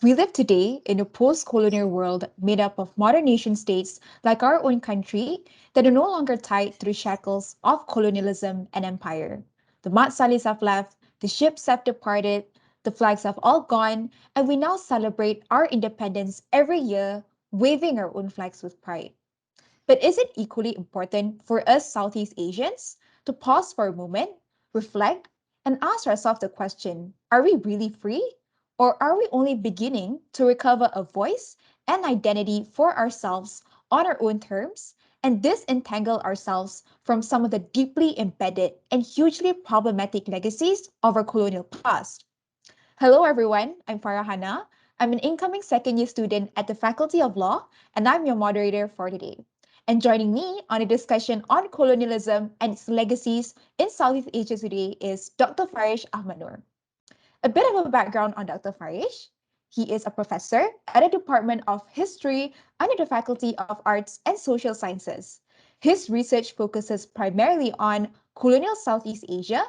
We live today in a post-colonial world made up of modern nation states like our own country that are no longer tied to the shackles of colonialism and empire. The Matsalis have left, the ships have departed, the flags have all gone, and we now celebrate our independence every year, waving our own flags with pride. But is it equally important for us Southeast Asians to pause for a moment, reflect, and ask ourselves the question, are we really free? Or are we only beginning to recover a voice and identity for ourselves on our own terms and disentangle ourselves from some of the deeply embedded and hugely problematic legacies of our colonial past? Hello, everyone. I'm Farah Hana. I'm an incoming second year student at the Faculty of Law, and I'm your moderator for today. And joining me on a discussion on colonialism and its legacies in Southeast Asia today is Dr. Farish Noor. A bit of a background on Dr. Farish. He is a professor at the Department of History under the Faculty of Arts and Social Sciences. His research focuses primarily on colonial Southeast Asia,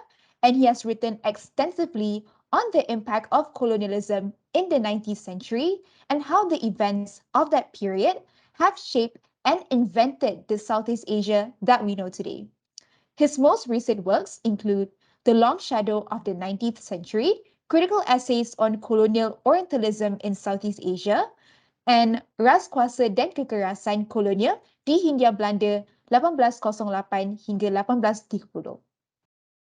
and he has written extensively on the impact of colonialism in the 19th century and how the events of that period have shaped and invented the Southeast Asia that we know today. His most recent works include The Long Shadow of the 19th Century, critical essays on colonial Orientalism in Southeast Asia, and Ras Kuasa dan Kekerasan Kolonial di Hindia Belanda 1808 hingga 1830.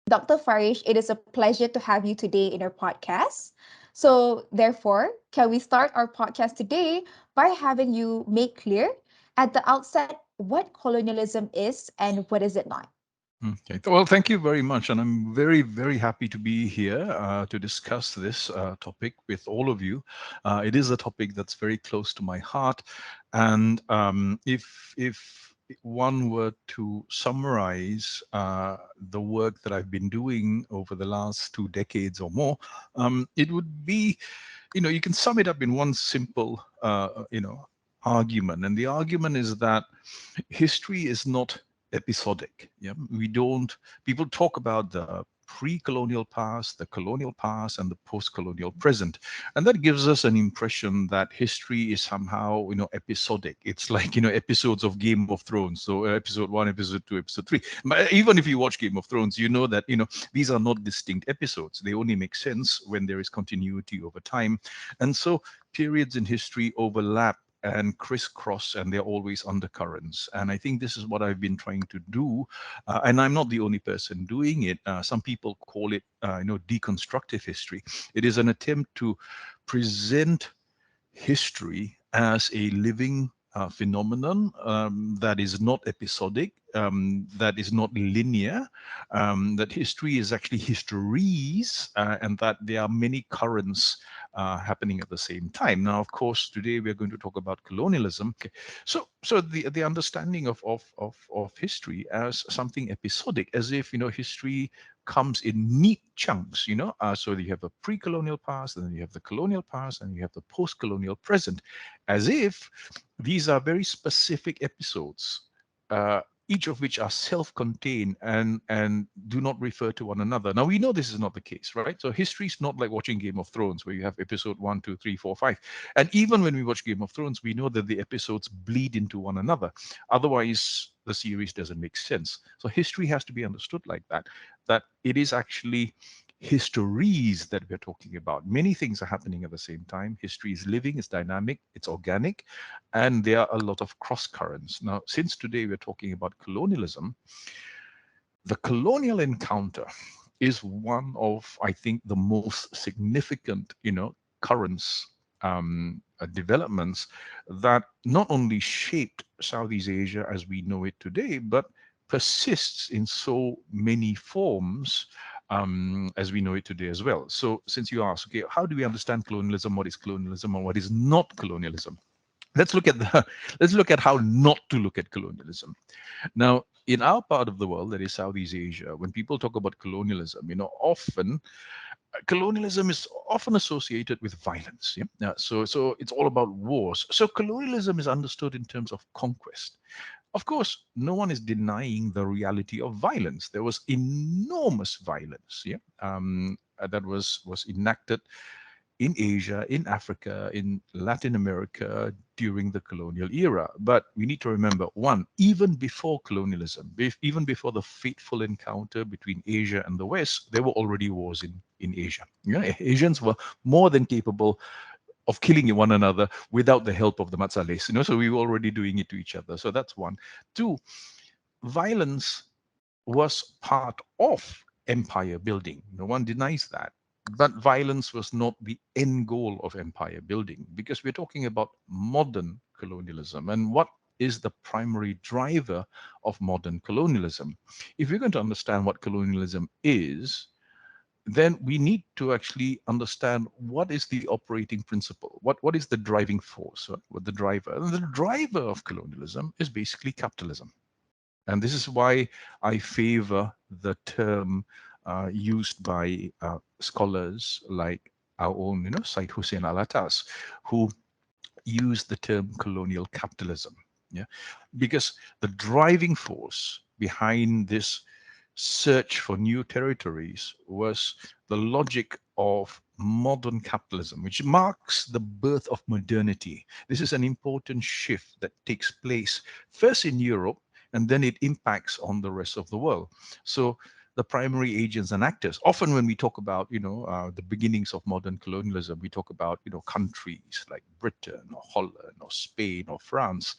Dr. Farish, it is a pleasure to have you today in our podcast. So, therefore, can we start our podcast today by having you make clear at the outset what colonialism is and what is it not? Okay. Well, thank you very much. And I'm very, very happy to be here to discuss this topic with all of you. It is a topic that's very close to my heart. And if one were to summarize the work that I've been doing over the last 2 decades or more, it would be, you can sum it up in one simple, argument. And the argument is that history is not episodic. Yeah, we don't. People talk about the pre-colonial past, the colonial past, and the post-colonial present, and that gives us an impression that history is somehow, episodic. It's like episodes of Game of Thrones. So episode 1, episode 2, episode 3. But even if you watch Game of Thrones, you know that these are not distinct episodes. They only make sense when there is continuity over time, and so periods in history overlap and crisscross, and they're always undercurrents. And I think this is what I've been trying to do. And I'm not the only person doing it. Some people call it, deconstructive history. It is an attempt to present history as a living phenomenon that is not episodic, that is not linear, that history is actually histories, and that there are many currents happening at the same time. Now, of course, today we're going to talk about colonialism. Okay. So the understanding of history as something episodic, as if history comes in neat chunks, so you have a pre-colonial past, and then you have the colonial past, and you have the post-colonial present, as if these are very specific episodes, uh, each of which are self-contained and do not refer to one another. Now, we know this is not the case, right? So history is not like watching Game of Thrones, where you have episode 1, 2, 3, 4, 5. And even when we watch Game of Thrones, we know that the episodes bleed into one another. Otherwise, the series doesn't make sense. So history has to be understood like that it is actually histories that we're talking about. Many things are happening at the same time. History is living, it's dynamic, it's organic, and there are a lot of cross currents. Now, since today we're talking about colonialism, the colonial encounter is one of, I think, the most significant, currents, developments that not only shaped Southeast Asia as we know it today, but persists in so many forms as we know it today as well. So since you ask, okay, how do we understand colonialism? What is colonialism and what is not colonialism? Let's look at let's look at how not to look at colonialism. Now, in our part of the world, that is Southeast Asia, when people talk about colonialism, often colonialism is often associated with violence. Yeah? So it's all about wars. So colonialism is understood in terms of conquest. Of course, no one is denying the reality of violence. There was enormous violence, that was enacted in Asia, in Africa, in Latin America during the colonial era. But we need to remember, one, even before colonialism, even before the fateful encounter between Asia and the West, there were already wars in Asia. You know, Asians were more than capable of killing one another without the help of the Matsales. You know, so we were already doing it to each other. So that's one. Two, violence was part of empire building. No one denies that. But violence was not the end goal of empire building, because we're talking about modern colonialism. And what is the primary driver of modern colonialism? If we're going to understand what colonialism is, then we need to actually understand what is the operating principle, what is the driving force, right? What the driver. And the driver of colonialism is basically capitalism. And this is why I favor the term used by scholars like our own, Said Hussein Alatas, who use the term colonial capitalism. Yeah, because the driving force behind this search for new territories was the logic of modern capitalism, which marks the birth of modernity. This is an important shift that takes place first in Europe, and then it impacts on the rest of the world. So the primary agents and actors, often when we talk about the beginnings of modern colonialism, we talk about countries like Britain or Holland or Spain or France,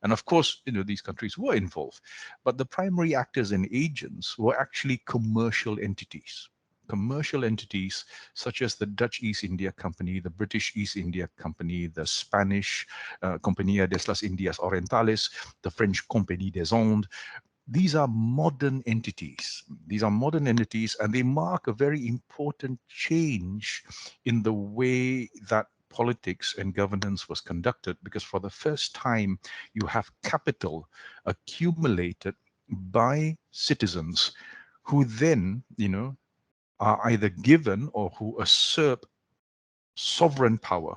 and of course these countries were involved, but the primary actors and agents were actually commercial entities. Commercial entities such as the Dutch East India Company, the British East India Company, the Spanish Compañía de las Indias Orientales, the French Compagnie des Indes. These are modern entities. These are modern entities, and they mark a very important change in the way that politics and governance was conducted, because for the first time you have capital accumulated by citizens who then are either given or who usurp sovereign power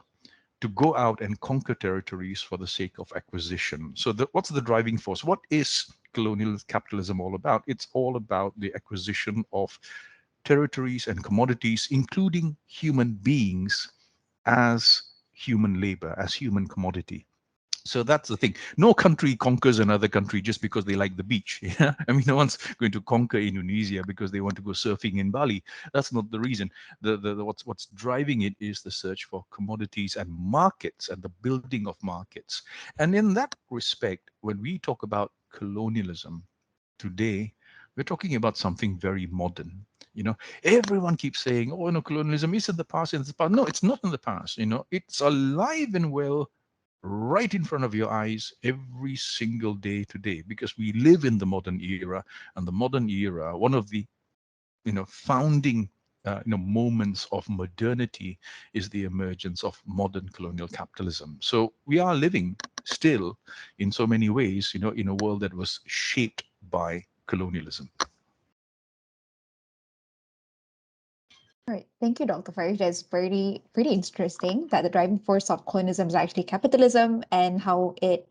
to go out and conquer territories for the sake of acquisition. So what's the driving force? What is colonial capitalism all about? It's all about the acquisition of territories and commodities, including human beings, as human labor, as human commodity. So that's the thing. No country conquers another country just because they like the beach. Yeah, I mean, no one's going to conquer Indonesia because they want to go surfing in Bali. That's not the reason. What's driving it is the search for commodities and markets and the building of markets. And in that respect, when we talk about colonialism today, we're talking about something very modern. Everyone keeps saying, "Oh, no, colonialism is in the past." In the past, no, it's not in the past. It's alive and well right in front of your eyes every single day today, because we live in the modern era. And the modern era, one of the founding moments of modernity, is the emergence of modern colonial capitalism. So we are living still in so many ways in a world that was shaped by colonialism. All right. Thank you, Dr. Farish. That's pretty interesting that the driving force of colonialism is actually capitalism and how it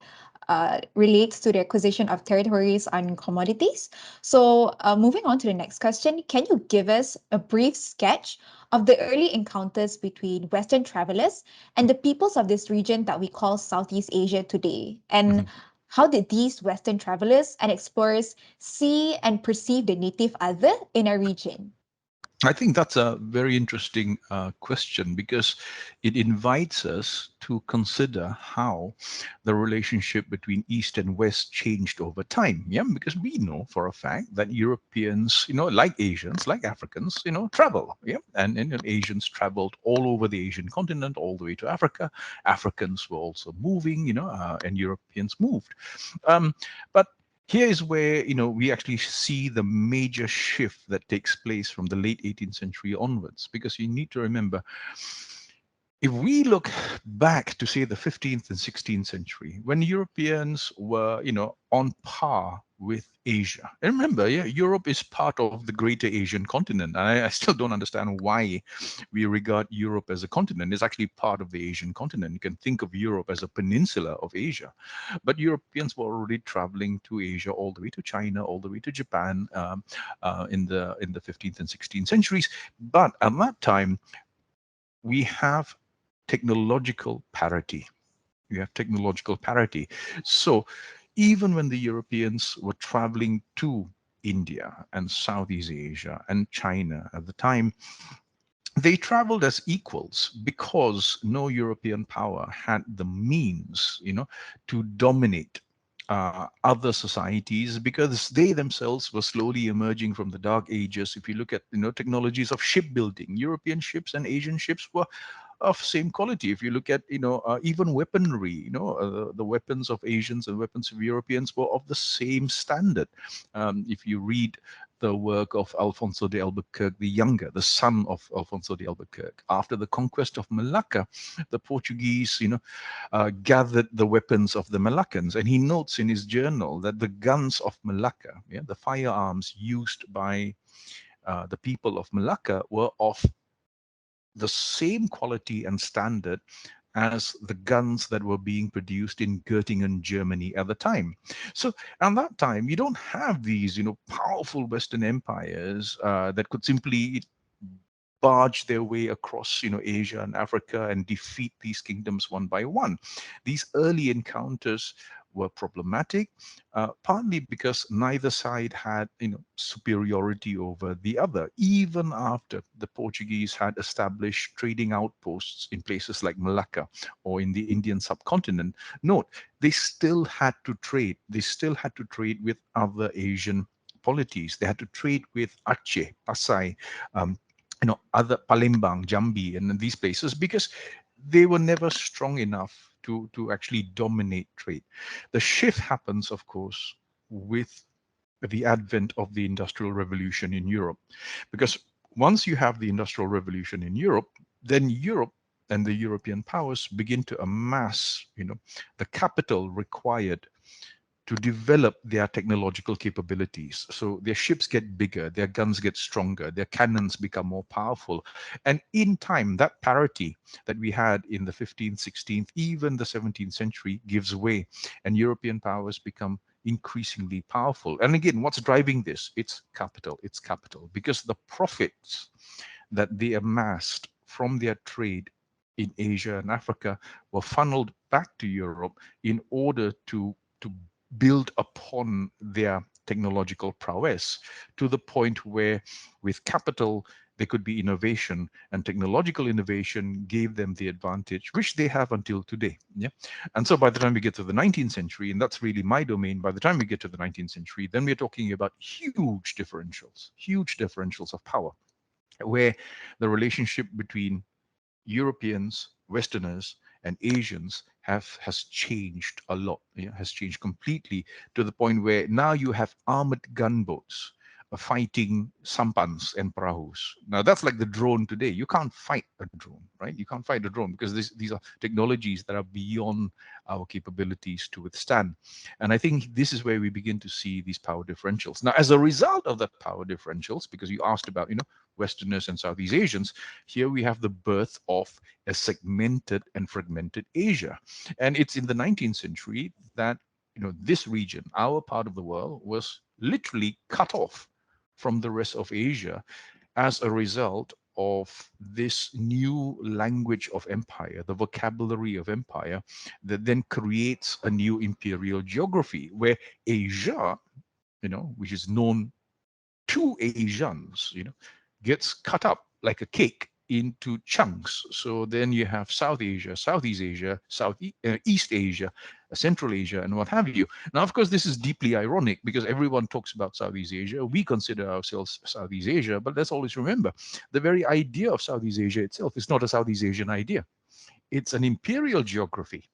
relates to the acquisition of territories and commodities. So, moving on to the next question, can you give us a brief sketch of the early encounters between Western travelers and the peoples of this region that we call Southeast Asia today? And Mhm. how did these Western travelers and explorers see and perceive the native other in our region? I think that's a very interesting question, because it invites us to consider how the relationship between East and West changed over time. Yeah, because we know for a fact that Europeans, like Asians, like Africans, travel. Yeah, and Asians traveled all over the Asian continent, all the way to Africa. Africans were also moving, and Europeans moved. But here is where we actually see the major shift that takes place from the late 18th century onwards, because you need to remember, if we look back to say the 15th and 16th century, when Europeans were on par with Asia. And remember, yeah, Europe is part of the greater Asian continent. I still don't understand why we regard Europe as a continent. It's actually part of the Asian continent. You can think of Europe as a peninsula of Asia. But Europeans were already traveling to Asia, all the way to China, all the way to Japan, in the 15th and 16th centuries. But at that time, we have technological parity. We have technological parity. So even when the Europeans were traveling to India and Southeast Asia and China at the time, they traveled as equals because no European power had the means, to dominate other societies, because they themselves were slowly emerging from the dark ages. If you look at technologies of shipbuilding, European ships and Asian ships were of same quality. If you look at even weaponry, the weapons of Asians and weapons of Europeans were of the same standard. If you read the work of Alfonso de Albuquerque the Younger, the son of Alfonso de Albuquerque, after the conquest of Malacca, the Portuguese gathered the weapons of the Moluccans, and he notes in his journal that the guns of Malacca, the firearms used by the people of Malacca, were of the same quality and standard as the guns that were being produced in Göttingen, Germany at the time. So at that time, you don't have these, powerful Western empires that could simply barge their way across, Asia and Africa and defeat these kingdoms one by one. These early encounters were problematic, partly because neither side had, superiority over the other. Even after the Portuguese had established trading outposts in places like Malacca or in the Indian subcontinent, note, they still had to trade. They still had to trade with other Asian polities. They had to trade with Aceh, Pasai, um, other Palembang, Jambi, and these places, because they were never strong enough to actually dominate trade. The shift happens, of course, with the advent of the Industrial Revolution in Europe, because once you have the Industrial Revolution in Europe, then Europe and the European powers begin to amass, the capital required to develop their technological capabilities. So their ships get bigger, their guns get stronger, their cannons become more powerful. And in time, that parity that we had in the 15th, 16th, even the 17th century gives way, and European powers become increasingly powerful. And again, what's driving this? It's capital. It's capital, because the profits that they amassed from their trade in Asia and Africa were funneled back to Europe in order to build upon their technological prowess, to the point where with capital there could be innovation, and technological innovation gave them the advantage which they have until today. Yeah. And so by the time we get to the 19th century, and that's really my domain, by the time we get to the 19th century, then we're talking about huge differentials of power, where the relationship between Europeans, Westerners, and Asians has changed a lot. Has changed completely, to the point where now you have armored gunboats fighting sampans and prahus. Now that's like the drone today. You can't fight a drone, right? You can't fight a drone, because these are technologies that are beyond our capabilities to withstand. And I think this is where we begin to see these power differentials. Now, as a result of that power differentials, because you asked about, Westerners and Southeast Asians, here we have the birth of a segmented and fragmented Asia. And it's in the 19th century that this region, our part of the world, was literally cut off from the rest of Asia as a result of this new language of empire, the vocabulary of empire, that then creates a new imperial geography where Asia, which is known to Asians, gets cut up like a cake into chunks. So then you have South Asia, Southeast Asia, East Asia, Central Asia, and what have you. Now, of course, this is deeply ironic, because everyone talks about Southeast Asia. We consider ourselves Southeast Asia, but let's always remember the very idea of Southeast Asia itself is not a Southeast Asian idea. It's an imperial geography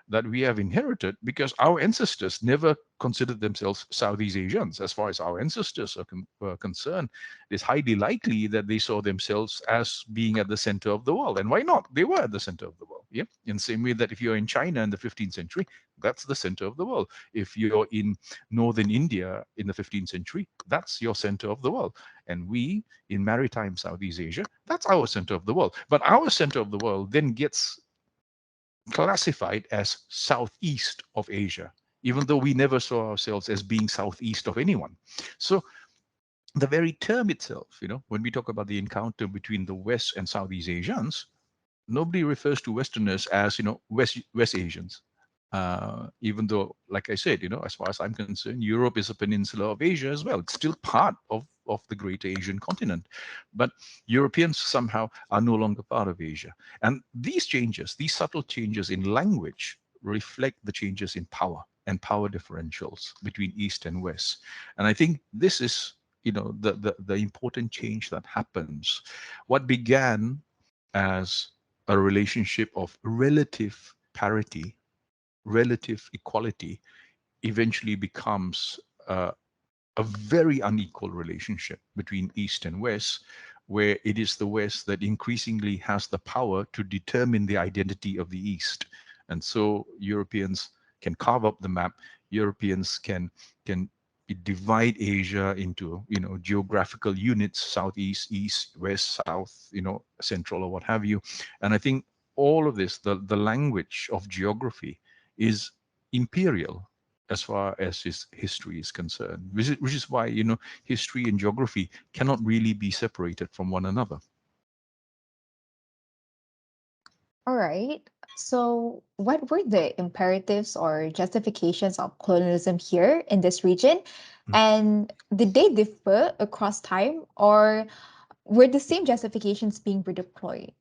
that we have inherited, because our ancestors never considered themselves Southeast Asians. As far as our ancestors were concerned, it's highly likely that they saw themselves as being at the center of the world. And why not? They were at the center of the world. Yeah. In the same way that if you're in China in the 15th century, that's the center of the world. If you're in northern India in the 15th century, that's your center of the world. And we in maritime Southeast Asia, that's our center of the world. But our center of the world then gets classified as southeast of Asia, even though we never saw ourselves as being southeast of anyone. So the very term itself, when we talk about the encounter between the West and Southeast Asians, Nobody refers to Westerners as, West Asians. Even though, like I said, as far as I'm concerned, Europe is a peninsula of Asia as well. It's still part of the great Asian continent. But Europeans somehow are no longer part of Asia. And these changes, these subtle changes in language, reflect the changes in power and power differentials between East and West. And I think this is, the important change that happens. What began as a relationship of relative parity, relative equality, eventually becomes a very unequal relationship between East and West, where it is the West that increasingly has the power to determine the identity of the East. And so Europeans can carve up the map. Europeans can divide Asia into, geographical units: southeast, east, west, south, central, or what have you. And I think all of this, the language of geography, is imperial as far as his history is concerned, which is why, history and geography cannot really be separated from one another. All right. So, what were the imperatives or justifications of colonialism here in this region? And did they differ across time, or were the same justifications being redeployed?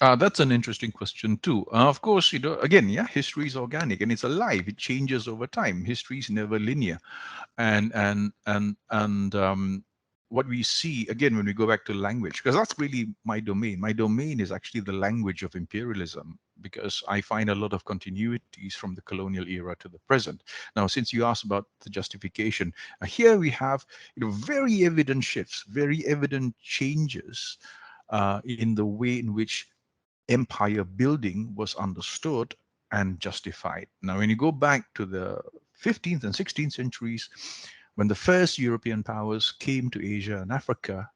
That's an interesting question too. Of course, again, yeah, history is organic and it's alive. It changes over time. History is never linear. And what we see again when we go back to language, because that's really my domain. My domain is actually the language of imperialism, because I find a lot of continuities from the colonial era to the present. Now, since you asked about the justification, here we have, very evident shifts, very evident changes in the way in which empire building was understood and justified. Now, when you go back to the 15th and 16th centuries, when the first European powers came to Asia and Africa,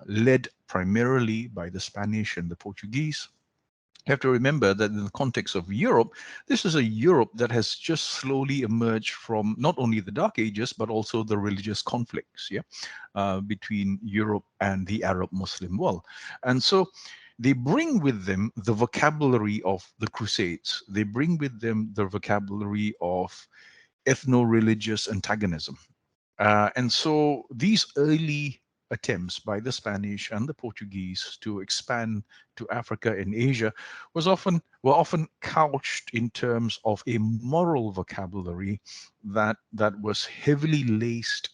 led primarily by the Spanish and the Portuguese, you have to remember that in the context of Europe, this is a Europe that has just slowly emerged from not only the Dark Ages, but also the religious conflicts, between Europe and the Arab Muslim world. And so they bring with them the vocabulary of the Crusades. They bring with them the vocabulary of ethno-religious antagonism. And so these early attempts by the Spanish and the Portuguese to expand to Africa and Asia were often couched in terms of a moral vocabulary that was heavily laced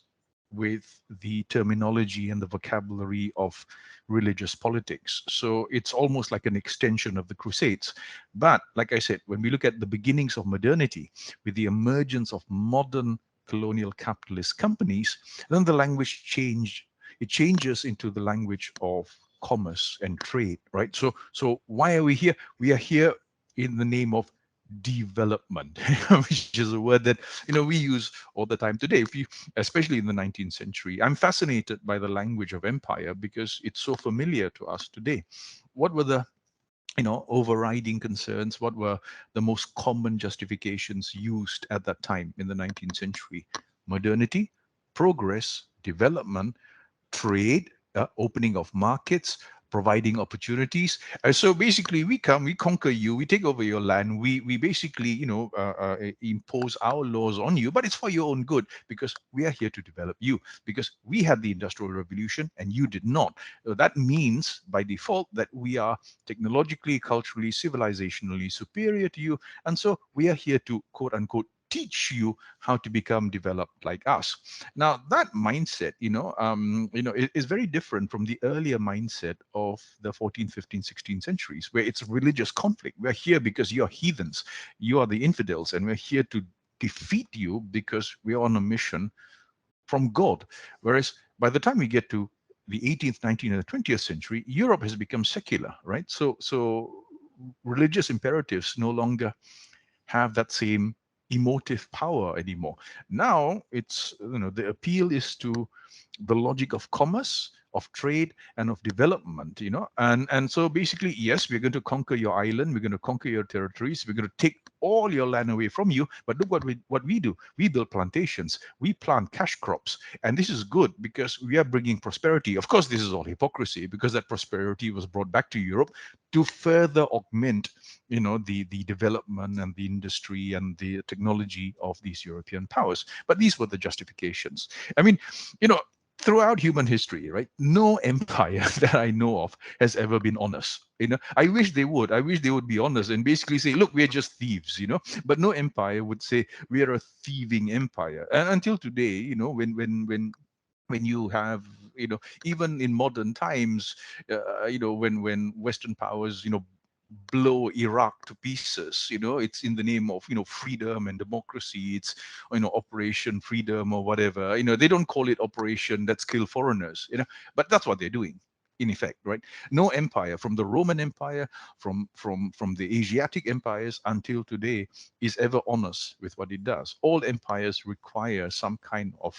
with the terminology and the vocabulary of religious politics. So it's almost like an extension of the Crusades. But like I said, when we look at the beginnings of modernity, with the emergence of modern colonial capitalist companies, then the language change. It changes into the language of commerce and trade, right? So why are we here? We are here in the name of development, which is a word that we use all the time today. If you, especially in the 19th century, I'm fascinated by the language of empire because it's so familiar to us today. What were the overriding concerns? What were the most common justifications used at that time in the 19th century? Modernity, progress, development, trade, opening of markets, providing opportunities. So basically, we come, we conquer you, we take over your land, we basically, impose our laws on you, but it's for your own good because we are here to develop you, because we had the Industrial Revolution and you did not. That means by default that we are technologically, culturally, civilizationally superior to you, and so we are here to quote unquote teach you how to become developed like us. Now, that mindset, is very different from the earlier mindset of the 14th, 15th, 16th centuries, where it's religious conflict. We're here because you're heathens, you are the infidels, and we're here to defeat you because we are on a mission from God. Whereas by the time we get to the 18th, 19th, and the 20th century, Europe has become secular, right? So religious imperatives no longer have that same emotive power anymore. Now it's, the appeal is to the logic of commerce, of trade, and of development, and so basically, yes, we're going to conquer your island, we're going to conquer your territories, we're going to take all your land away from you. But look what we do. We build plantations, we plant cash crops, and this is good because we are bringing prosperity. Of course, this is all hypocrisy, because that prosperity was brought back to Europe to further augment, the development and the industry and the technology of these European powers. But these were the justifications. I mean, you know throughout human history, right, no empire that I know of has ever been honest. I wish they would. I wish they would be honest and basically say, look, we're just thieves, but no empire would say we are a thieving empire. And until today, when you have, even in modern times, when Western powers, blow Iraq to pieces, it's in the name of, freedom and democracy. It's, Operation Freedom or whatever. They don't call it Operation Let's Kill Foreigners, but that's what they're doing in effect, right? No empire, from the Roman Empire, from the Asiatic empires until today, is ever honest with what it does. All empires require some kind of,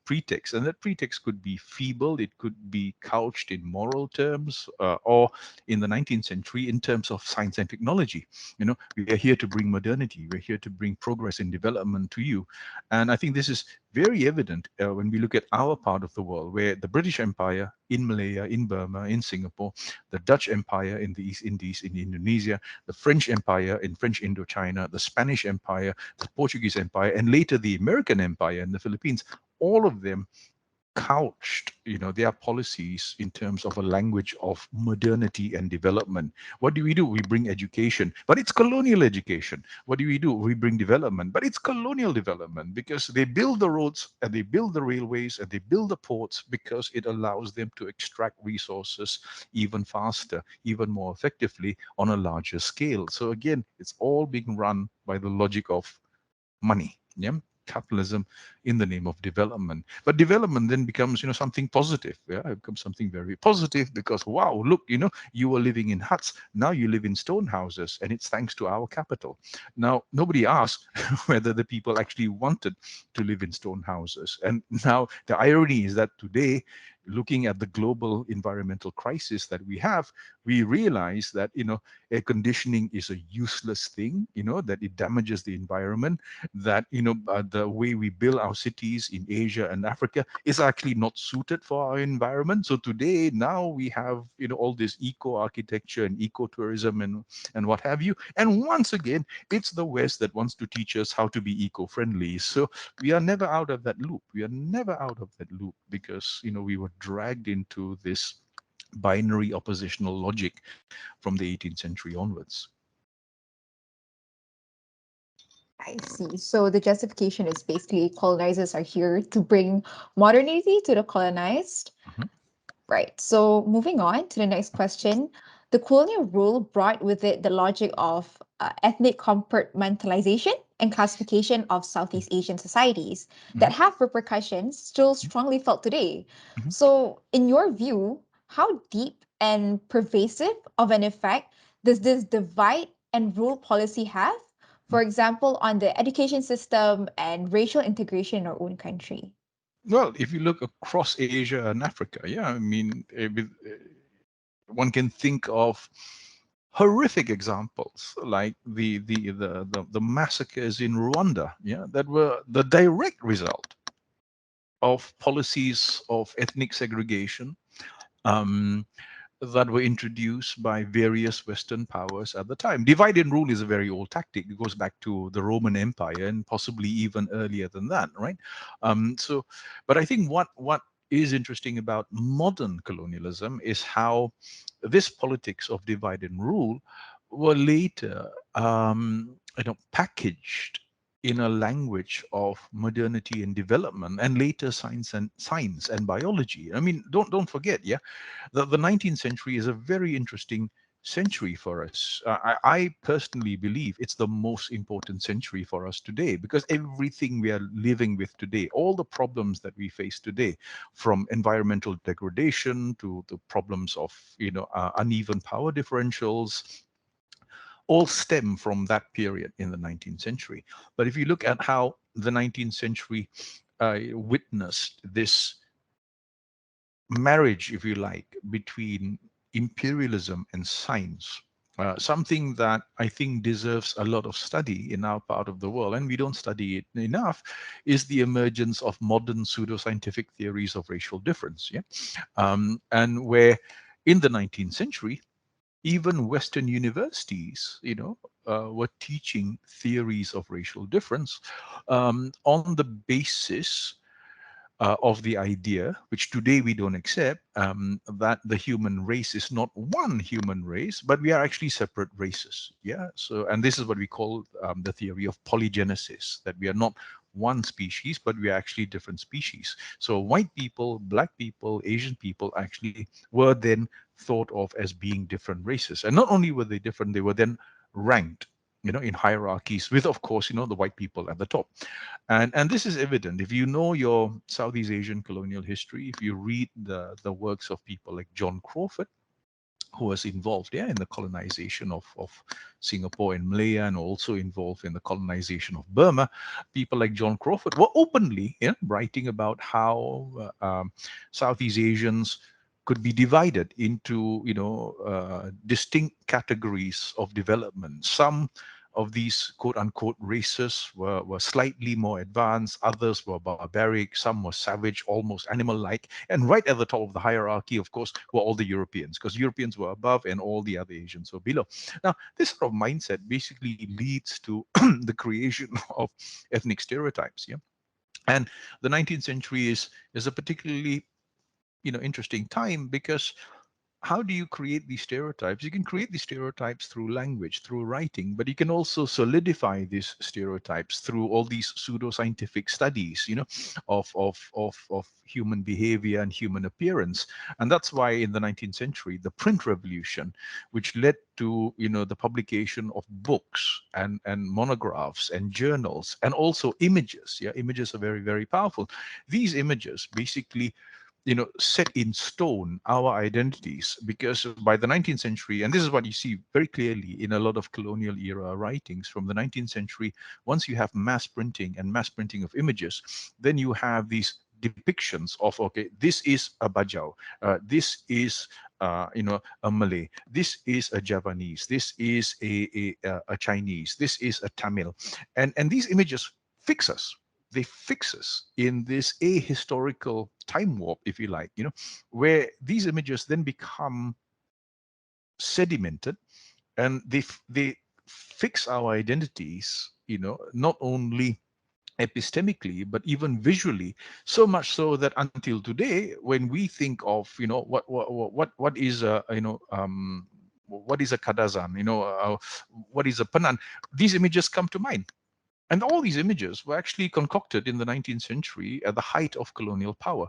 pretext, and that pretext could be feeble, it could be couched in moral terms, or in the 19th century in terms of science and technology. We are here to bring modernity, we're here to bring progress and development to you. And I think this is very evident when we look at our part of the world, where the British Empire in Malaya, in Burma, in Singapore, the Dutch Empire in the East Indies, in Indonesia, the French Empire in French Indochina, the Spanish Empire, the Portuguese Empire, and later the American Empire in the Philippines, all of them couched, their policies in terms of a language of modernity and development. What do? We bring education, but it's colonial education. What do? We bring development, but it's colonial development, because they build the roads and they build the railways and they build the ports because it allows them to extract resources even faster, even more effectively, on a larger scale. So again, it's all being run by the logic of money. Yeah, capitalism in the name of development. But development then becomes, something positive. Yeah, it becomes something very positive because, wow, look, you were living in huts, now you live in stone houses, and it's thanks to our capital. Now, nobody asked whether the people actually wanted to live in stone houses. And now the irony is that today, looking at the global environmental crisis that we have, we realize that, air conditioning is a useless thing, that it damages the environment, that, the way we build our cities in Asia and Africa is actually not suited for our environment. So today, now we have, all this eco architecture and ecotourism and what have you. And once again, it's the West that wants to teach us how to be eco-friendly. So we are never out of that loop. We are never out of that loop because, we were dragged into this binary oppositional logic from the 18th century onwards. I see. So the justification is basically colonizers are here to bring modernity to the colonized. Mhm. Right. So moving on to the next question. The colonial rule brought with it the logic of ethnic compartmentalization and classification of Southeast Asian societies that Mhm. have repercussions still strongly felt today. Mhm. So, in your view, how deep and pervasive of an effect does this divide and rule policy have? For example, on the education system and racial integration in our own country. Well, if you look across Asia and Africa, yeah, I mean, one can think of horrific examples like the massacres in Rwanda, yeah, that were the direct result of policies of ethnic segregation, um, that were introduced by various Western powers at the time. Divide and rule is a very old tactic. It goes back to the Roman Empire and possibly even earlier than that, right? But I think what is interesting about modern colonialism is how this politics of divide and rule were later, packaged in a language of modernity and development, and later science and biology. I mean, don't forget, yeah, the 19th century is a very interesting century for us. I personally believe it's the most important century for us today, because everything we are living with today, all the problems that we face today, from environmental degradation to the problems of, uneven power differentials, all stem from that period in the 19th century. But if you look at how the 19th century witnessed this marriage, if you like, between imperialism and science. Something that I think deserves a lot of study in our part of the world, and we don't study it enough, is the emergence of modern pseudoscientific theories of racial difference. Yeah, and where in the 19th century, even Western universities, were teaching theories of racial difference on the basis of the idea, which today we don't accept, that the human race is not one human race, but we are actually separate races. Yeah. So, and this is what we call the theory of polygenesis, that we are not one species, but we are actually different species. So, white people, black people, Asian people actually were then thought of as being different races. And not only were they different, they were then ranked, in hierarchies with, of course, the white people at the top. And this is evident if you know your Southeast Asian colonial history, if you read the works of people like John Crawford, who was involved, yeah, in the colonization of Singapore and Malaya, and also involved in the colonization of Burma. People like John Crawford were openly, writing about how Southeast Asians could be divided into, distinct categories of development. Some of these quote unquote races were slightly more advanced, others were barbaric, some were savage, almost animal like. And right at the top of the hierarchy, of course, were all the Europeans, because Europeans were above and all the other Asians were below. Now, this sort of mindset basically leads to the creation of ethnic stereotypes. Yeah. And the 19th century is a particularly interesting time, because how do you create these stereotypes? You can create these stereotypes through language, through writing, but you can also solidify these stereotypes through all these pseudoscientific studies, of human behavior and human appearance. And that's why in the 19th century, the print revolution, which led to, the publication of books and monographs and journals and also images. Yeah, images are very, very powerful. These images basically set in stone our identities, because by the 19th century, and this is what you see very clearly in a lot of colonial era writings from the 19th century, once you have mass printing and mass printing of images, then you have these depictions of, okay, this is a Bajau, this is a Malay, this is a Javanese, this is a Chinese, this is a Tamil, and these images fix us. They fix us in this ahistorical time warp, if you like, where these images then become sedimented, and they fix our identities, not only epistemically but even visually, so much so that until today, when we think of, what is a, what is a Kadazan, what is a Panan, these images come to mind. And all these images were actually concocted in the 19th century at the height of colonial power.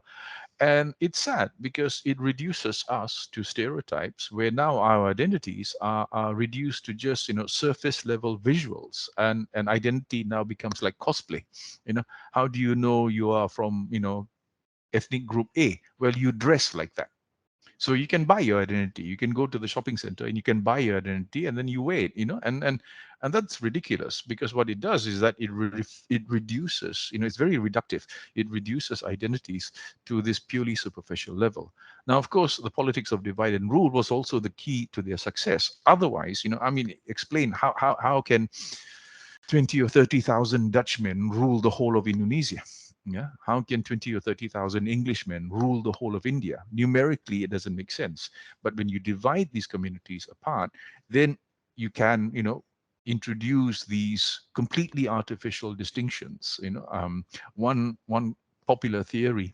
And it's sad because it reduces us to stereotypes, where now our identities are reduced to just, surface level visuals. And identity now becomes like cosplay. How do you know you are from, ethnic group A? Well, you dress like that. So you can buy your identity. You can go to the shopping center and you can buy your identity, and then you wear it, and that's ridiculous, because what it does is that it reduces, it's very reductive. It reduces identities to this purely superficial level. Now, of course, the politics of divide and rule was also the key to their success. Otherwise, I mean, explain how can 20 or 30,000 Dutchmen rule the whole of Indonesia? Yeah, how can 20 or 30,000 Englishmen rule the whole of India? Numerically, it doesn't make sense. But when you divide these communities apart, then you can, introduce these completely artificial distinctions. One popular theory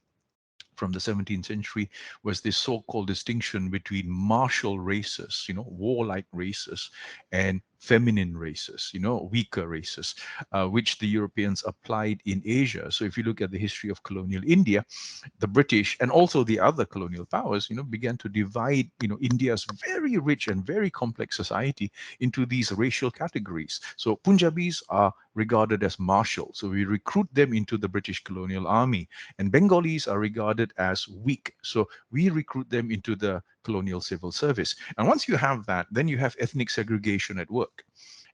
from the 17th century was this so-called distinction between martial races, warlike races, and feminine races, weaker races, which the Europeans applied in Asia. So if you look at the history of colonial India, the British and also the other colonial powers, began to divide, India's very rich and very complex society into these racial categories. So Punjabis are regarded as martial. So we recruit them into the British colonial army, and Bengalis are regarded as weak. So we recruit them into the colonial civil service. And once you have that, then you have ethnic segregation at work.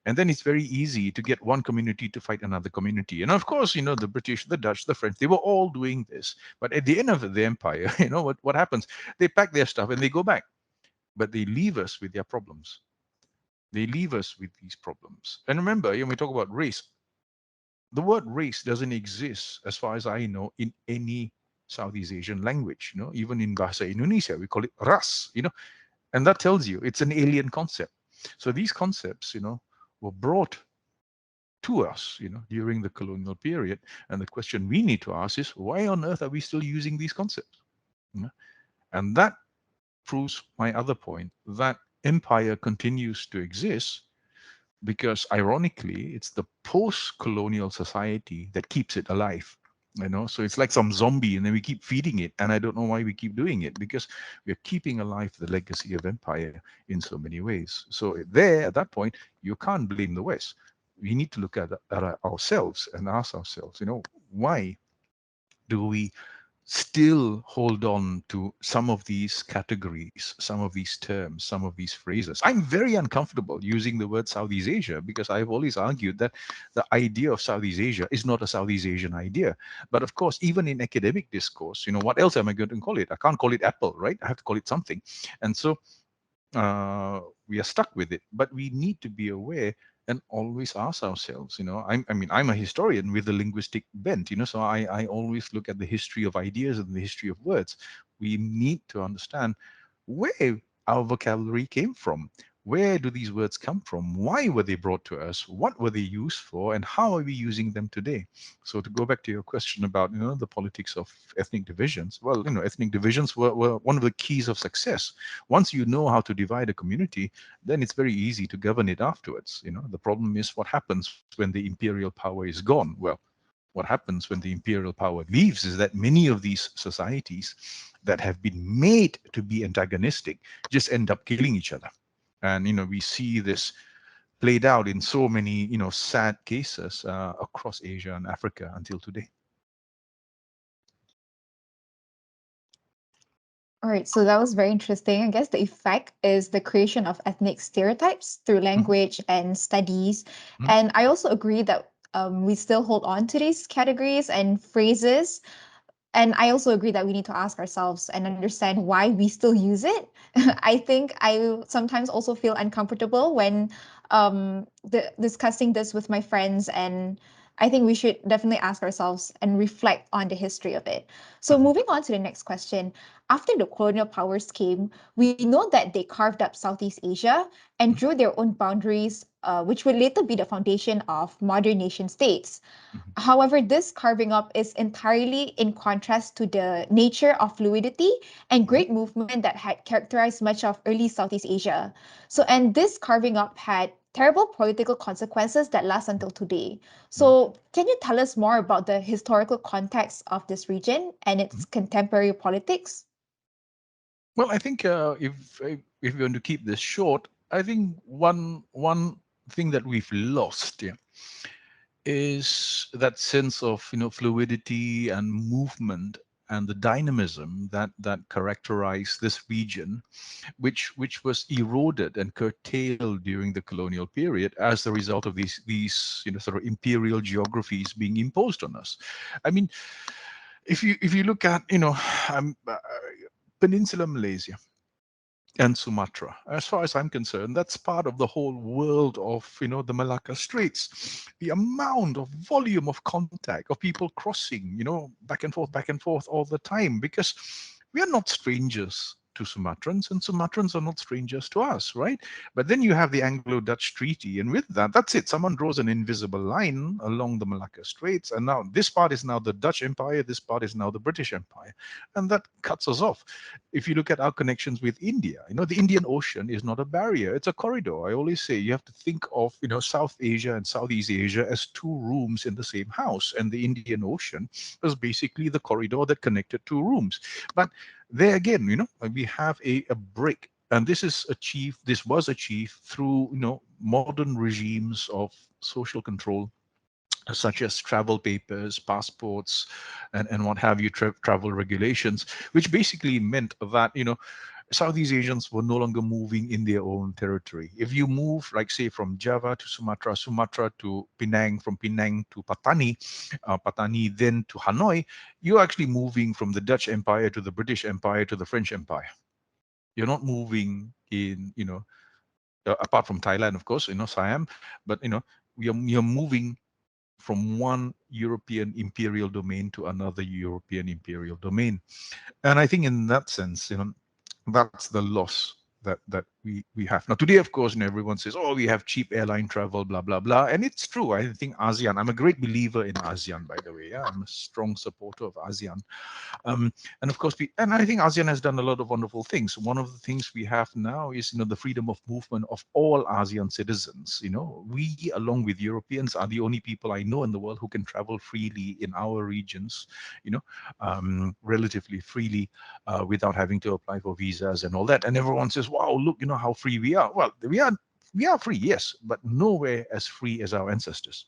And then it's very easy to get one community to fight another community. And of course, the British, the Dutch, the French, they were all doing this. But at the end of the empire, what happens? They pack their stuff and they go back, but they leave us with their problems. They leave us with these problems. And remember, when we talk about race, the word race doesn't exist, as far as I know, in any Southeast Asian language. Even in Bahasa Indonesia, we call it ras. And that tells you it's an alien concept. So these concepts, were brought to us, during the colonial period. And the question we need to ask is, why on earth are we still using these concepts? You know? And that proves my other point, that empire continues to exist because, ironically, it's the post-colonial society that keeps it alive. So it's like some zombie, and then we keep feeding it. And I don't know why we keep doing it, because we're keeping alive the legacy of empire in so many ways. So there, at that point, you can't blame the West. We need to look at ourselves and ask ourselves, why do we still hold on to some of these categories, some of these terms, some of these phrases? I'm very uncomfortable using the word Southeast Asia because I've always argued that the idea of Southeast Asia is not a Southeast Asian idea. But of course, even in academic discourse, what else am I going to call it? I can't call it Apple, right? I have to call it something. And so uh, we are stuck with it. But we need to be aware and always ask ourselves, I'm a historian with a linguistic bent, so I always look at the history of ideas and the history of words. We need to understand where our vocabulary came from. Where do these words come from? Why were they brought to us? What were they used for? And how are we using them today? So to go back to your question about, the politics of ethnic divisions, well, ethnic divisions were one of the keys of success. Once you know how to divide a community, then it's very easy to govern it afterwards. The problem is what happens when the imperial power is gone. Well, what happens when the imperial power leaves is that many of these societies that have been made to be antagonistic just end up killing each other. And we see this played out in so many sad cases across Asia and Africa until today. All right, so that was very interesting. I guess the effect is the creation of ethnic stereotypes through Mhm, language and studies. mhm, And I also agree that we still hold on to these categories and phrases. And I also agree that we need to ask ourselves and understand why we still use it. I think I sometimes also feel uncomfortable when discussing this with my friends, and I think we should definitely ask ourselves and reflect on the history of it. So, mhm, moving on to the next question. After the colonial powers came, we know that they carved up Southeast Asia and mhm, drew their own boundaries, which would later be the foundation of modern nation states. mhm, However, this carving up is entirely in contrast to the nature of fluidity and mhm, great movement that had characterized much of early Southeast Asia. So, and this carving up had terrible political consequences that last until today. mhm, So, can you tell us more about the historical context of this region and its mhm. contemporary politics? Well, I think if we want to keep this short, I think one thing that we've lost, yeah, is that sense of fluidity and movement and the dynamism that characterized this region, which was eroded and curtailed during the colonial period as the result of these sort of imperial geographies being imposed on us. I mean, if you look at um, uh, Peninsula Malaysia and Sumatra. As far as I'm concerned, that's part of the whole world of the Malacca Straits. The amount of volume of contact of people crossing, back and forth all the time, because we are not strangers to Sumatrans, and Sumatrans are not strangers to us, right? But then you have the Anglo-Dutch Treaty, and with that, that's it. Someone draws an invisible line along the Malacca Straits, and now this part is now the Dutch Empire, this part is now the British Empire, and that cuts us off. If you look at our connections with India, the Indian Ocean is not a barrier, it's a corridor. I always say you have to think of, South Asia and Southeast Asia as two rooms in the same house. And the Indian Ocean was basically the corridor that connected two rooms. But there again, we have a break. And this was achieved through, modern regimes of social control, such as travel papers, passports, and what have you, travel regulations, which basically meant that, Southeast Asians were no longer moving in their own territory. If you move, like say, from Java to Sumatra, Sumatra to Penang, from Penang to Patani, Patani then to Hanoi, you're actually moving from the Dutch Empire to the British Empire to the French Empire. You're not moving in, apart from Thailand, of course, Siam, but you're moving from one European imperial domain to another European imperial domain. And I think in that sense, that's the loss that we have now today. Of course, everyone says, oh, we have cheap airline travel, blah blah blah, and it's true. I think ASEAN, I'm a great believer in ASEAN, by the way. Yeah, I'm a strong supporter of ASEAN. And of course, and I think ASEAN has done a lot of wonderful things. One of the things we have now is, the freedom of movement of all ASEAN citizens. We, along with Europeans, are the only people I know in the world who can travel freely in our regions, relatively freely, without having to apply for visas and all that. And everyone says, wow, look, how free we are. Well, we are free, yes, but nowhere as free as our ancestors.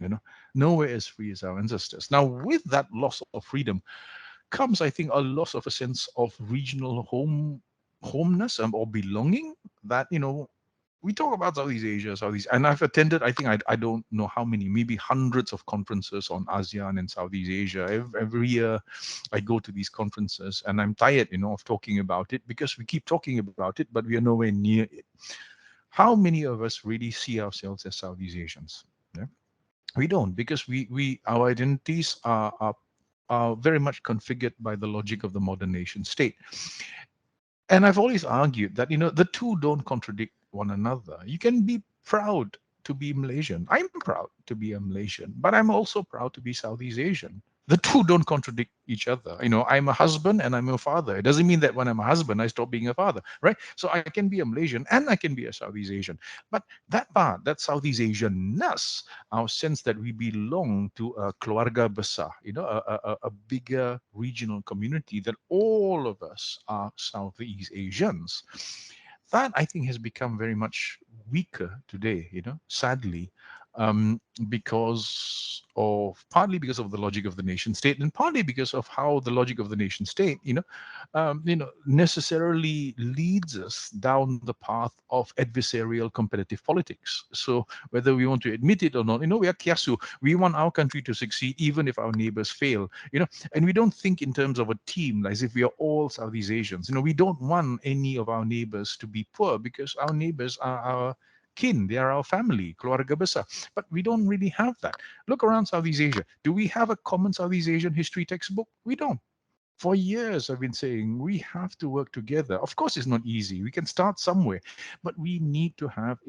You know, nowhere as free as our ancestors. Now, with that loss of freedom comes, I think, a loss of a sense of regional homeness, or belonging. That we talk about Southeast Asia, and I've attended, I think, I don't know how many, maybe hundreds of conferences on ASEAN and Southeast Asia. Every year I go to these conferences, and I'm tired, of talking about it, because we keep talking about it, but we are nowhere near it. How many of us really see ourselves as Southeast Asians? Yeah? We don't, because we our identities are very much configured by the logic of the modern nation state. And I've always argued that the two don't contradict one another. You can be proud to be Malaysian. I'm proud to be a Malaysian, but I'm also proud to be Southeast Asian. The two don't contradict each other. I'm a husband and I'm a father. It doesn't mean that when I'm a husband I stop being a father, right? So I can be a Malaysian and I can be a Southeast Asian. But that part, that Southeast Asianness, our sense that we belong to a keluarga besar, a bigger regional community, that all of us are Southeast Asians. That, I think, has become very much weaker today, sadly, because of partly because of the logic of the nation state, and partly because of how the logic of the nation state, necessarily leads us down the path of adversarial competitive politics. So whether we want to admit it or not, we are kiasu. We want our country to succeed even if our neighbors fail, and we don't think in terms of a team, as if we are all Southeast Asians. We don't want any of our neighbors to be poor, because our neighbors are our kin, they are our family, keluarga besar. But we don't really have that. Look around Southeast Asia. Do we have a common Southeast Asian history textbook? We don't. For years, I've been saying we have to work together. Of course, it's not easy. We can start somewhere, but we need to have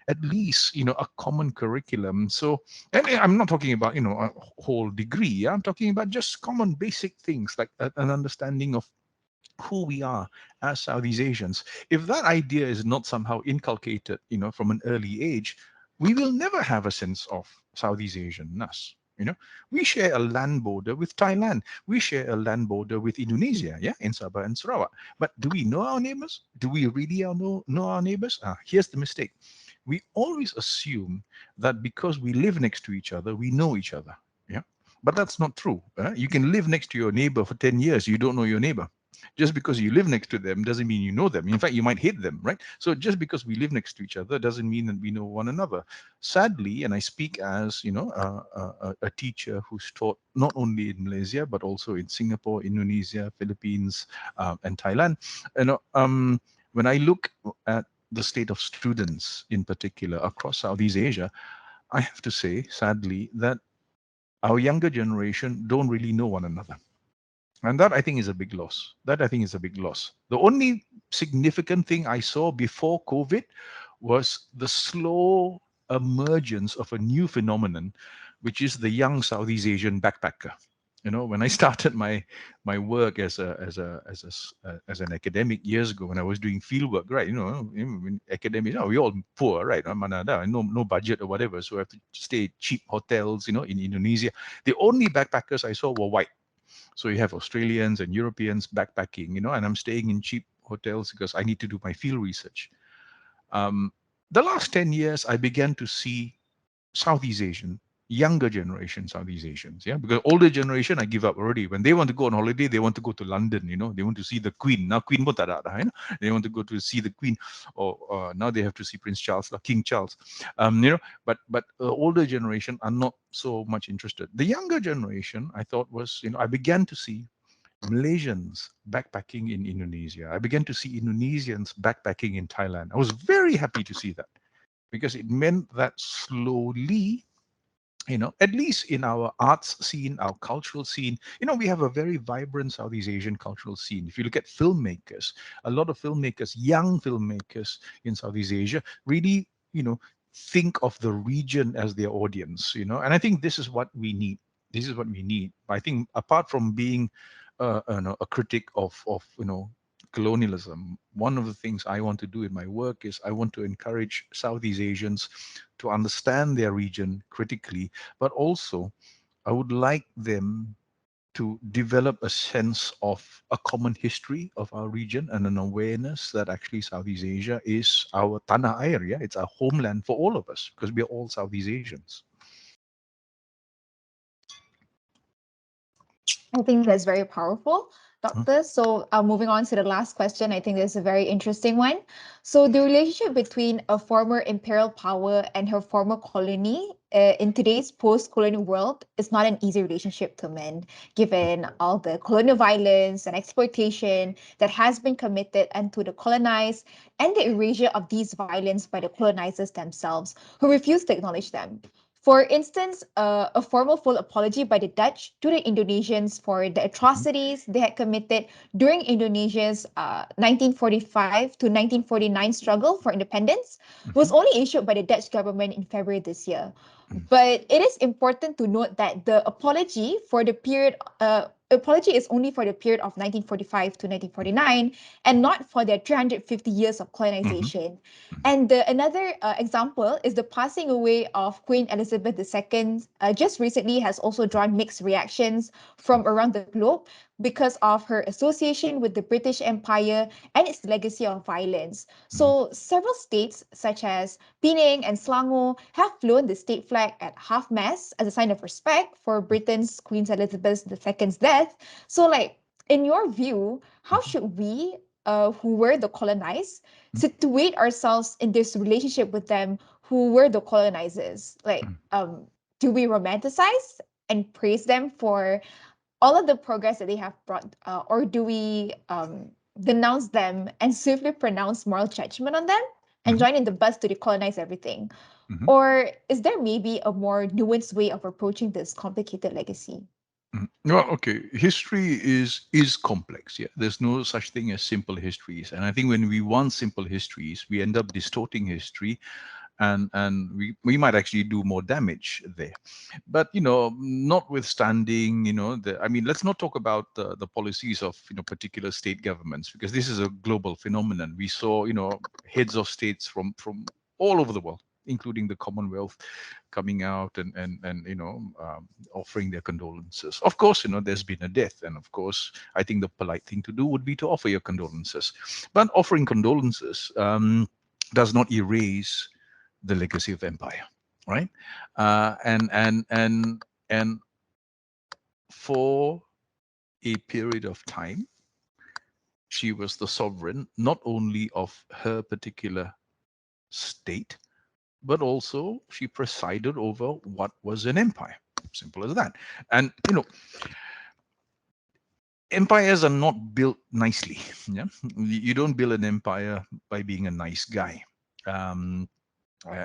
at least a common curriculum. So, and I'm not talking about a whole degree. Yeah? I'm talking about just common basic things, like an understanding of who we are as Southeast Asians. If that idea is not somehow inculcated, from an early age, we will never have a sense of Southeast Asianness. We share a land border with Thailand. We share a land border with Indonesia, yeah, in Sabah and Sarawak. But do we know our neighbors? Do we really know our neighbors? Here's the mistake. We always assume that because we live next to each other, we know each other. Yeah. But that's not true. You can live next to your neighbor for 10 years, you don't know your neighbor. Just because you live next to them doesn't mean you know them. In fact, you might hate them, right? So just because we live next to each other doesn't mean that we know one another. Sadly, and I speak as a teacher who's taught not only in Malaysia but also in Singapore, Indonesia, Philippines, and Thailand. When I look at the state of students in particular across Southeast Asia, I have to say, sadly, that our younger generation don't really know one another. And that, I think, is a big loss. That, I think, is a big loss. The only significant thing I saw before COVID was the slow emergence of a new phenomenon, which is the young Southeast Asian backpacker. When I started my work as an academic years ago, when I was doing field work, right? In academics, we all poor, right? No budget or whatever, so I have to stay at cheap hotels, in Indonesia. The only backpackers I saw were white. So you have Australians and Europeans backpacking, and I'm staying in cheap hotels because I need to do my field research. Um, the last 10 years, I began to see Southeast Asian younger generation Southeast Asians. Yeah, because older generation I give up already. When they want to go on holiday, they want to go to London. They want to see the Queen. Now Queen pun tak ada dah, they want to go to see the Queen, or now they have to see Prince Charles, King Charles. But older generation are not so much interested. The younger generation, I thought, was, I began to see Malaysians backpacking in Indonesia. I began to see Indonesians backpacking in Thailand. I was very happy to see that, because it meant that slowly, at least in our arts scene, our cultural scene, we have a very vibrant Southeast Asian cultural scene. If you look at filmmakers, a lot of filmmakers, young filmmakers in Southeast Asia, really, think of the region as their audience, and I think this is what we need. This is what we need. I think, apart from being a critic of colonialism, one of the things I want to do in my work is I want to encourage Southeast Asians to understand their region critically, but also I would like them to develop a sense of a common history of our region and an awareness that actually Southeast Asia is our tanah air. Yeah, it's our homeland for all of us, because we are all Southeast Asians. I think that's very powerful, Huh? Doctor. So, moving on to the last question, I think this is a very interesting one. So, the relationship between a former imperial power and her former colony in today's post-colonial world is not an easy relationship to mend, given all the colonial violence and exploitation that has been committed unto the colonized and the erasure of these violence by the colonizers themselves, who refuse to acknowledge them. For instance, a formal full apology by the Dutch to the Indonesians for the Mhm, atrocities they had committed during Indonesia's 1945 to 1949 struggle for independence was mhm, only issued by the Dutch government in February this year. mhm, But it is important to note that the apology is only for the period of 1945 to 1949 and not for their 350 years of mhm, colonization. mhm, And another example is the passing away of Queen Elizabeth II. Just recently has also drawn mixed reactions from around the globe because of her association with the British Empire and its legacy of violence. mhm, So several states, such as Penang and Selangor, have flown the state flag at half-mast as a sign of respect for Britain's Queen Elizabeth II's death. So, like, in your view, how mhm, should we, who were the colonized, mhm, situate ourselves in this relationship with them who were the colonizers? Like, mhm, do we romanticize and praise them for all of the progress that they have brought, or do we denounce them and swiftly pronounce moral judgment on them and mhm, join in the buzz to decolonize everything? mhm. Or is there maybe a more nuanced way of approaching this complicated legacy? Well, okay. History is complex. Yeah, there's no such thing as simple histories, and I think when we want simple histories, we end up distorting history, and we might actually do more damage there. But notwithstanding, I mean, let's not talk about the policies of particular state governments, because this is a global phenomenon. We saw heads of states from all over the world, including the Commonwealth, coming out and offering their condolences. Of course, there's been a death, and of course, I think the polite thing to do would be to offer your condolences. But offering condolences does not erase the legacy of empire, right? And for a period of time, she was the sovereign not only of her particular state, but also she presided over what was an empire. Simple as that. And empires are not built nicely. Yeah, you don't build an empire by being a nice guy. Um,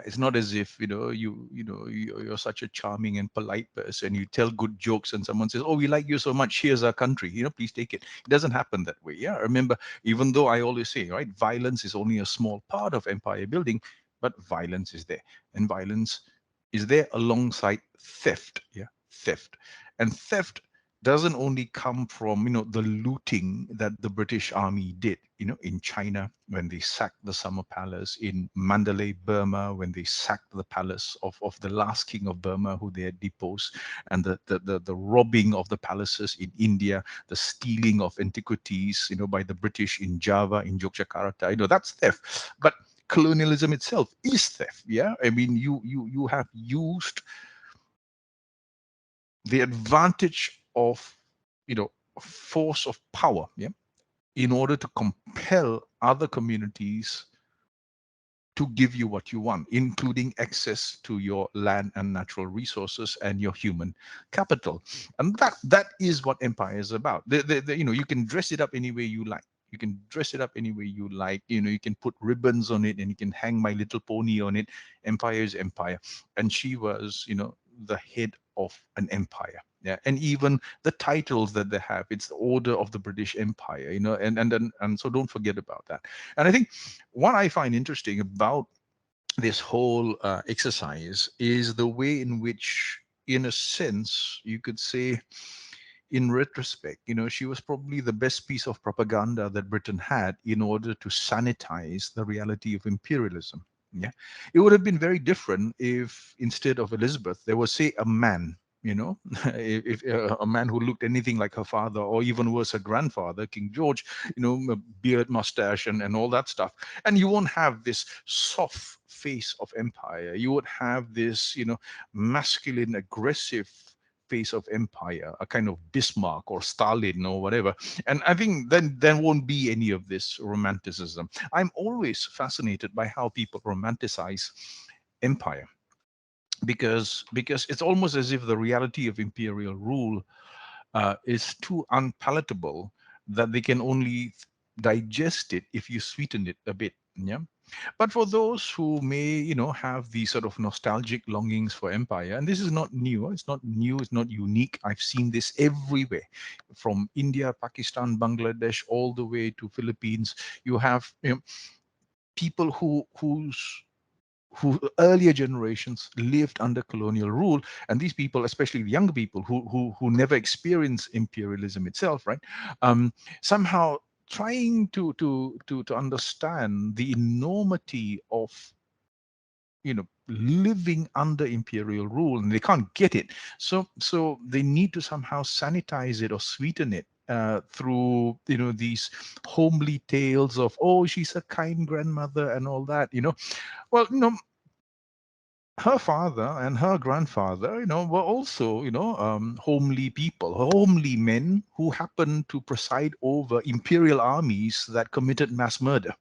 it's not as if you're such a charming and polite person. You tell good jokes, and someone says, "Oh, we like you so much. Here's our country. Please take it." It doesn't happen that way. Yeah, remember, even though I always say, right, violence is only a small part of empire building, but violence is there, and violence is there alongside theft. Yeah, theft, and theft doesn't only come from the looting that the British Army did in China when they sacked the Summer Palace, in Mandalay, Burma, when they sacked the palace of the last king of Burma who they had deposed, and the robbing of the palaces in India, the stealing of antiquities by the British in Java, in Yogyakarta. That's theft. But colonialism itself is theft. Yeah, I mean, you have used the advantage of, force of power, yeah, in order to compel other communities to give you what you want, including access to your land and natural resources and your human capital. And that is what empire is about. You can dress it up any way you like. You can dress it up any way you like. You can put ribbons on it and you can hang My Little Pony on it. Empire is empire. And she was, the head of an empire. Yeah, and even the titles that they have, it's the Order of the British Empire, and so don't forget about that. And I think what I find interesting about this whole exercise is the way in which, in a sense, you could say, in retrospect, she was probably the best piece of propaganda that Britain had in order to sanitize the reality of imperialism. Yeah, it would have been very different if instead of Elizabeth, there was, say, a man. If a man who looked anything like her father, or even worse, her grandfather, King George, a beard, mustache, and all that stuff, and you won't have this soft face of empire. You would have this, masculine, aggressive face of empire, a kind of Bismarck or Stalin or whatever. And I think then there won't be any of this romanticism. I'm always fascinated by how people romanticize empire, because it's almost as if the reality of imperial rule is too unpalatable that they can only digest it if you sweeten it a bit. Yeah. But for those who may, have these sort of nostalgic longings for empire, and this is not new, it's not unique. I've seen this everywhere, from India, Pakistan, Bangladesh, all the way to Philippines. You have, people who earlier generations lived under colonial rule, and these people, especially the younger people who never experienced imperialism itself, right, somehow trying to understand the enormity of, living under imperial rule, and they can't get it. So they need to somehow sanitize it or sweeten it, through, these homely tales of, oh, she's a kind grandmother and all that. Well, her father and her grandfather, were also, homely people, homely men who happened to preside over imperial armies that committed mass murder.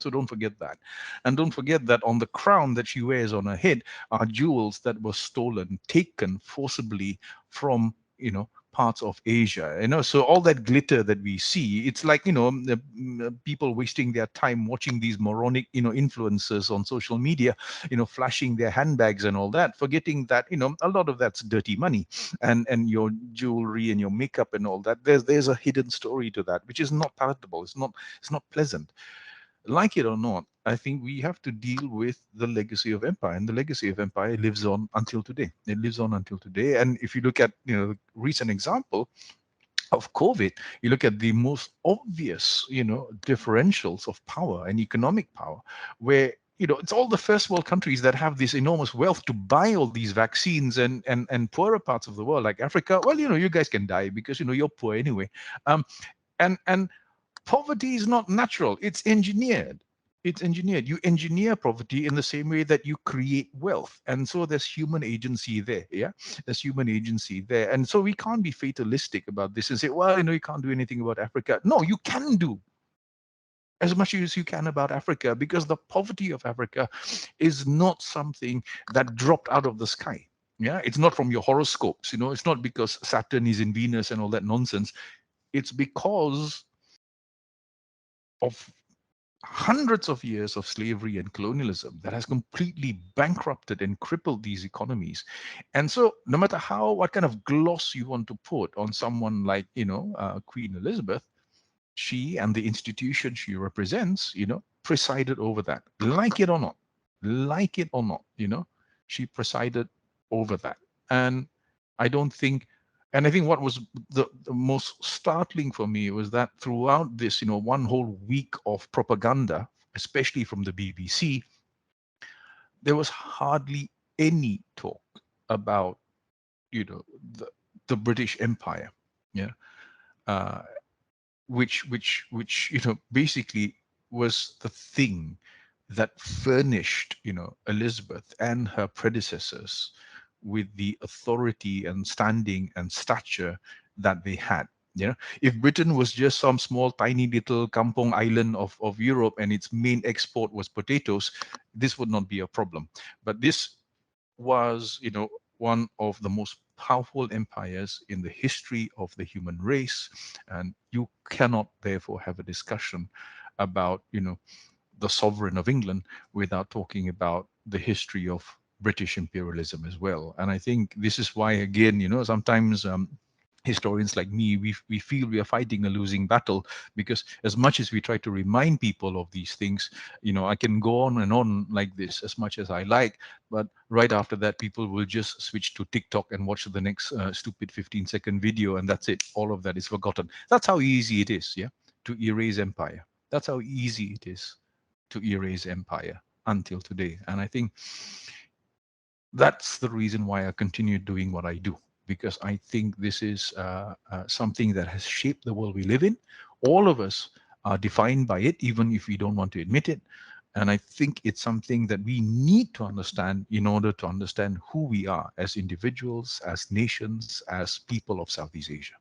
So don't forget that. And don't forget that on the crown that she wears on her head are jewels that were stolen, taken forcibly from, parts of Asia. So all that glitter that we see, it's like, people wasting their time watching these moronic, influencers on social media, flashing their handbags and all that, forgetting that, a lot of that's dirty money, and your jewelry and your makeup and all that. There's a hidden story to that, which is not palatable. It's not pleasant. Like it or not, I think we have to deal with the legacy of empire, and the legacy of empire lives on until today. It lives on until today. And if you look at, the recent example of COVID, you look at the most obvious, differentials of power and economic power, where, it's all the first world countries that have this enormous wealth to buy all these vaccines, and poorer parts of the world like Africa, well, you guys can die because, you're poor anyway. And poverty is not natural, it's engineered. You engineer poverty in the same way that you create wealth. And so there's human agency there. Yeah, there's human agency there. And so we can't be fatalistic about this and say, well, you can't do anything about Africa. No, you can do as much as you can about Africa, because the poverty of Africa is not something that dropped out of the sky. Yeah, it's not from your horoscopes. It's not because Saturn is in Venus and all that nonsense. It's because of hundreds of years of slavery and colonialism that has completely bankrupted and crippled these economies. And so, no matter what kind of gloss you want to put on someone like, Queen Elizabeth, she and the institution she represents, presided over that. Like it or not, she presided over that. And I don't think, and I think what was the most startling for me was that throughout this, one whole week of propaganda, especially from the BBC, there was hardly any talk about, you know, the, the British Empire. Yeah. Uh, which basically was the thing that furnished Elizabeth and her predecessors with the authority and standing and stature that they had. You know, if Britain was just some small, tiny little kampong island of Europe and its main export was potatoes, this would not be a problem. But this was, one of the most powerful empires in the history of the human race, and you cannot therefore have a discussion about, the sovereign of England without talking about the history of British imperialism as well. And I think this is why, again, sometimes historians like me, we feel we are fighting a losing battle, because as much as we try to remind people of these things, I can go on and on like this as much as I like, but right after that, people will just switch to TikTok and watch the next stupid 15-second video, and that's it. All of that is forgotten. That's how easy it is, yeah, to erase empire. That's how easy it is to erase empire until today. And I think that's the reason why I continue doing what I do, because I think this is something that has shaped the world we live in. All of us are defined by it, even if we don't want to admit it. And I think it's something that we need to understand in order to understand who we are as individuals, as nations, as people of Southeast Asia.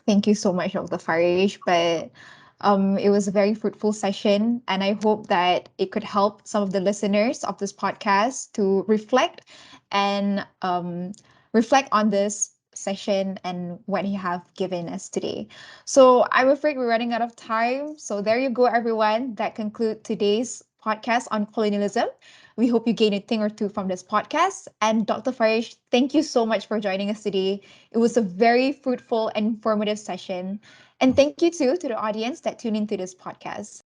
Thank you so much, Dr. Farish. But it was a very fruitful session, and I hope that it could help some of the listeners of this podcast to and reflect on this session and what you have given us today. So I'm afraid we're running out of time. So there you go, everyone. That concludes today's podcast on colonialism. We hope you gain a thing or two from this podcast. And Dr. Farish, thank you so much for joining us today. It was a very fruitful and informative session. And thank you too to the audience that tuned into this podcast.